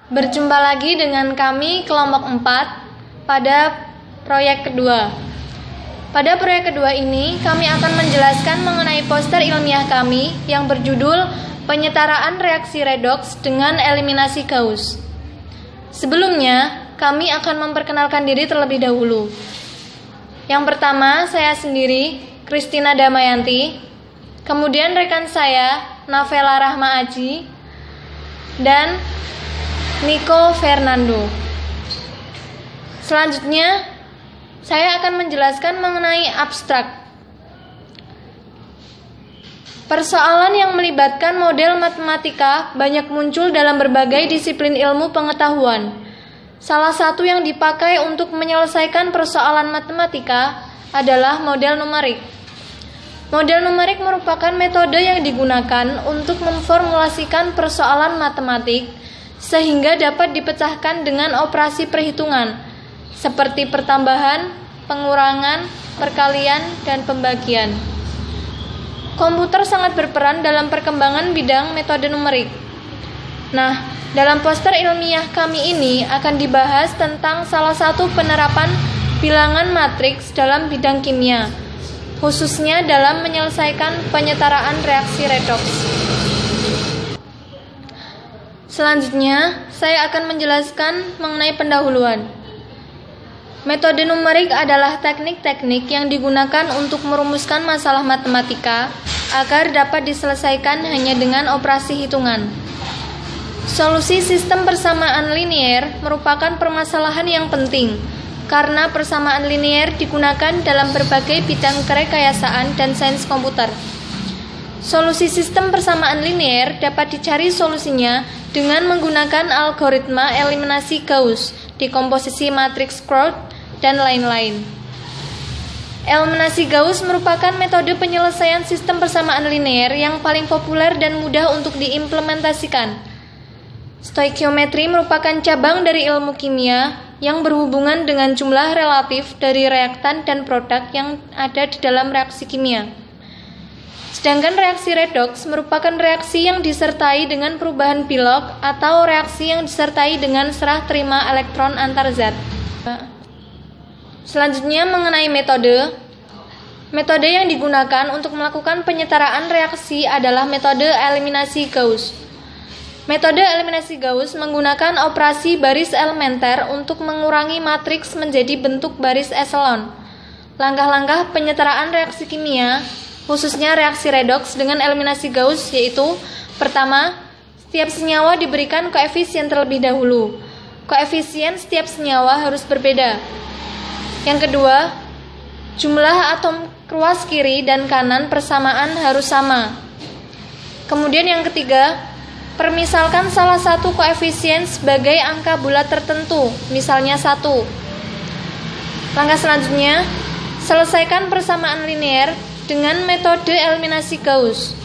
Berjumpa lagi dengan kami kelompok 4 pada proyek kedua. Pada proyek kedua ini, kami akan menjelaskan mengenai poster ilmiah kami yang berjudul Penyetaraan Reaksi Redoks dengan Eliminasi Gauss. Sebelumnya, kami akan memperkenalkan diri terlebih dahulu. Yang pertama, saya sendiri, Christina Damayanti, kemudian rekan saya, Navela Rahma Aji, dan Nico Fernando. Selanjutnya, saya akan menjelaskan mengenai abstrak. Persoalan yang melibatkan model matematika banyak muncul dalam berbagai disiplin ilmu pengetahuan. Salah satu yang dipakai untuk menyelesaikan persoalan matematika adalah model numerik. Model numerik merupakan metode yang digunakan untuk memformulasikan persoalan matematik sehingga dapat dipecahkan dengan operasi perhitungan seperti pertambahan, pengurangan, perkalian, dan pembagian. Komputer sangat berperan dalam perkembangan bidang metode numerik. Nah, dalam poster ilmiah kami ini akan dibahas tentang salah satu penerapan bilangan matriks dalam bidang kimia, khususnya dalam menyelesaikan penyetaraan reaksi redoks. Selanjutnya, saya akan menjelaskan mengenai pendahuluan. Metode numerik adalah teknik-teknik yang digunakan untuk merumuskan masalah matematika agar dapat diselesaikan hanya dengan operasi hitungan. Solusi sistem persamaan linier merupakan permasalahan yang penting karena persamaan linier digunakan dalam berbagai bidang kerekayasaan dan sains komputer. Solusi sistem persamaan linier dapat dicari solusinya dengan menggunakan algoritma eliminasi Gauss, dekomposisi matriks Crowd, dan lain-lain. Eliminasi Gauss merupakan metode penyelesaian sistem persamaan linier yang paling populer dan mudah untuk diimplementasikan. Stoikiometri merupakan cabang dari ilmu kimia yang berhubungan dengan jumlah relatif dari reaktan dan produk yang ada di dalam reaksi kimia. Sedangkan reaksi redoks merupakan reaksi yang disertai dengan perubahan Bilog atau reaksi yang disertai dengan serah terima elektron antar zat. Selanjutnya mengenai metode. Metode yang digunakan untuk melakukan penyetaraan reaksi adalah metode eliminasi Gauss. Metode eliminasi Gauss menggunakan operasi baris elementer untuk mengurangi matriks menjadi bentuk baris eselon. Langkah-langkah penyetaraan reaksi kimia, khususnya reaksi redoks dengan eliminasi Gauss, yaitu: pertama, setiap senyawa diberikan koefisien terlebih dahulu. Koefisien setiap senyawa harus berbeda. Yang kedua, jumlah atom ruas kiri dan kanan persamaan harus sama. Kemudian yang ketiga, permisalkan salah satu koefisien sebagai angka bulat tertentu, misalnya 1. Langkah selanjutnya, selesaikan persamaan linier dengan metode eliminasi Gauss.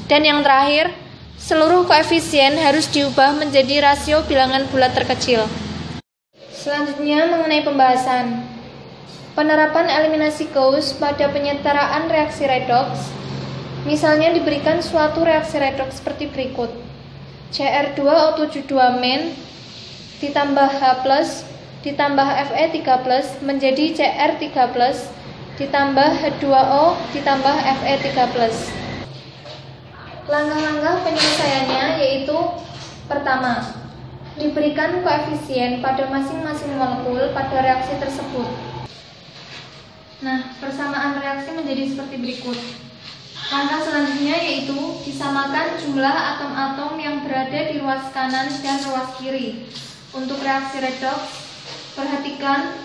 Dan yang terakhir, seluruh koefisien harus diubah menjadi rasio bilangan bulat terkecil. Selanjutnya mengenai pembahasan. Penerapan eliminasi Gauss pada penyetaraan reaksi redoks, misalnya diberikan suatu reaksi redoks seperti berikut: Cr2O72- ditambah H+ ditambah Fe3+ menjadi Cr3+ ditambah H2O ditambah Fe3+. Langkah-langkah penyelesaiannya yaitu: pertama, diberikan koefisien pada masing-masing molekul pada reaksi tersebut. Nah, persamaan reaksi menjadi seperti berikut. Langkah selanjutnya yaitu disamakan jumlah atom-atom yang berada di ruas kanan dan ruas kiri. Untuk reaksi redoks, perhatikan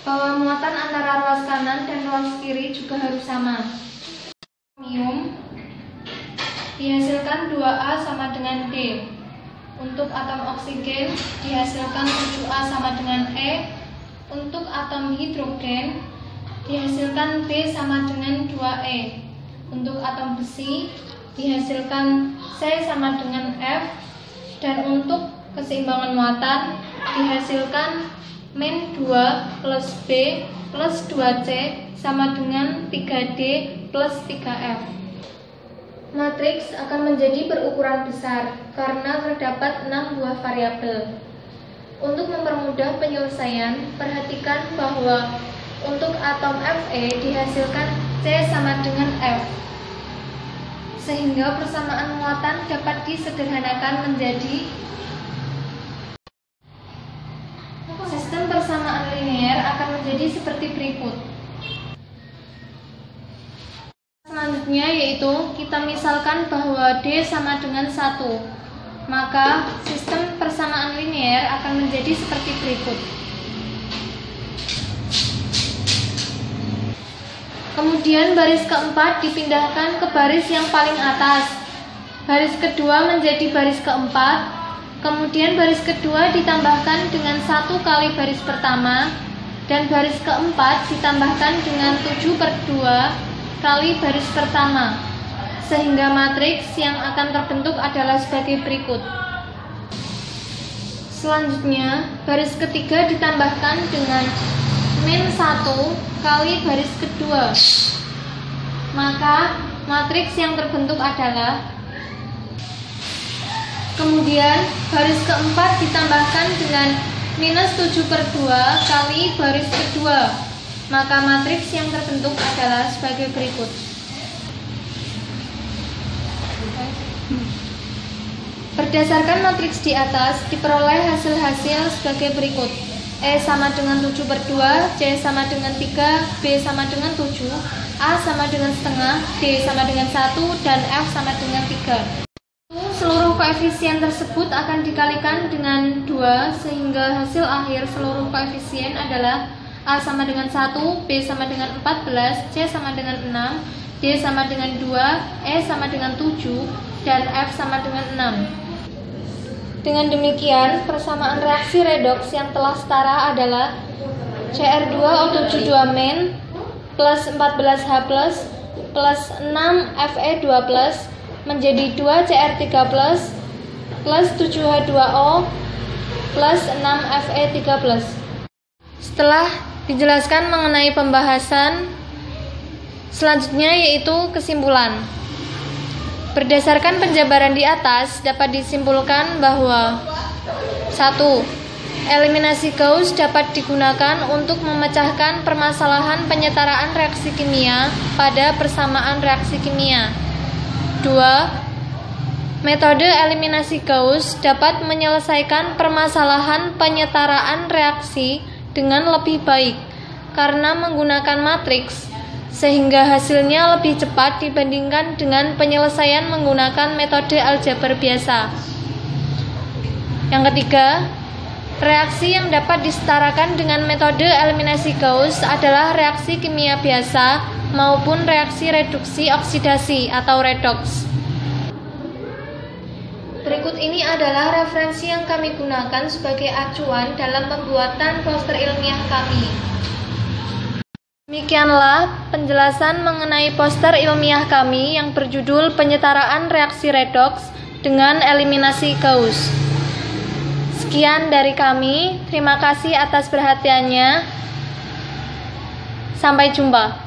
bahwa muatan antara ruas kanan dan ruas kiri juga harus sama. Bromium dihasilkan 2A sama dengan D. Untuk atom oksigen dihasilkan 7A sama dengan E. Untuk atom hidrogen dihasilkan B sama dengan 2E. Untuk atom besi dihasilkan C sama dengan F. Dan untuk keseimbangan muatan dihasilkan min 2 plus B plus 2C sama dengan 3D plus 3F. Matriks akan menjadi berukuran besar karena terdapat 6 buah variabel. Untuk mempermudah penyelesaian, perhatikan bahwa untuk atom Fe dihasilkan C sama dengan F, sehingga persamaan muatan dapat disederhanakan menjadi sistem persamaan linear akan menjadi seperti berikut. Selanjutnya yaitu kita misalkan bahwa D sama dengan 1. Maka sistem persamaan linear akan menjadi seperti berikut. Kemudian baris keempat dipindahkan ke baris yang paling atas. Baris kedua menjadi baris keempat. Kemudian baris kedua ditambahkan dengan 1 kali baris pertama. Dan baris keempat ditambahkan dengan 7/2 kali baris pertama. Sehingga matriks yang akan terbentuk adalah sebagai berikut. Selanjutnya, baris ketiga ditambahkan dengan -1 kali baris kedua. Maka, matriks yang terbentuk adalah. Kemudian, baris keempat ditambahkan dengan -7/2 kali baris kedua. Maka, matriks yang terbentuk adalah sebagai berikut. Berdasarkan matriks di atas, diperoleh hasil-hasil sebagai berikut. E sama dengan 7/2, C sama dengan 3, B sama dengan 7, A sama dengan setengah, D sama dengan 1, dan F sama dengan 3. Seluruh koefisien tersebut akan dikalikan dengan 2, sehingga hasil akhir seluruh koefisien adalah A sama dengan 1, B sama dengan 14, C sama dengan 6, D sama dengan 2, E sama dengan 7, dan F sama dengan 6. Dengan demikian, persamaan reaksi redoks yang telah setara adalah Cr2O72- plus 14H plus 6Fe2 menjadi 2Cr3 plus 7H2O plus 6Fe3. Setelah dijelaskan mengenai pembahasan selanjutnya yaitu kesimpulan. Berdasarkan penjabaran di atas, dapat disimpulkan bahwa 1. Eliminasi Gauss dapat digunakan untuk memecahkan permasalahan penyetaraan reaksi kimia pada persamaan reaksi kimia. 2. Metode eliminasi Gauss dapat menyelesaikan permasalahan penyetaraan reaksi dengan lebih baik karena menggunakan matriks, sehingga hasilnya lebih cepat dibandingkan dengan penyelesaian menggunakan metode aljabar biasa. Yang ketiga, reaksi yang dapat disetarakan dengan metode eliminasi Gauss adalah reaksi kimia biasa maupun reaksi reduksi oksidasi atau redoks. Berikut ini adalah referensi yang kami gunakan sebagai acuan dalam pembuatan poster ilmiah kami. Demikianlah penjelasan mengenai poster ilmiah kami yang berjudul Penyetaraan Reaksi Redoks dengan Eliminasi Gauss. Sekian dari kami, terima kasih atas perhatiannya. Sampai jumpa.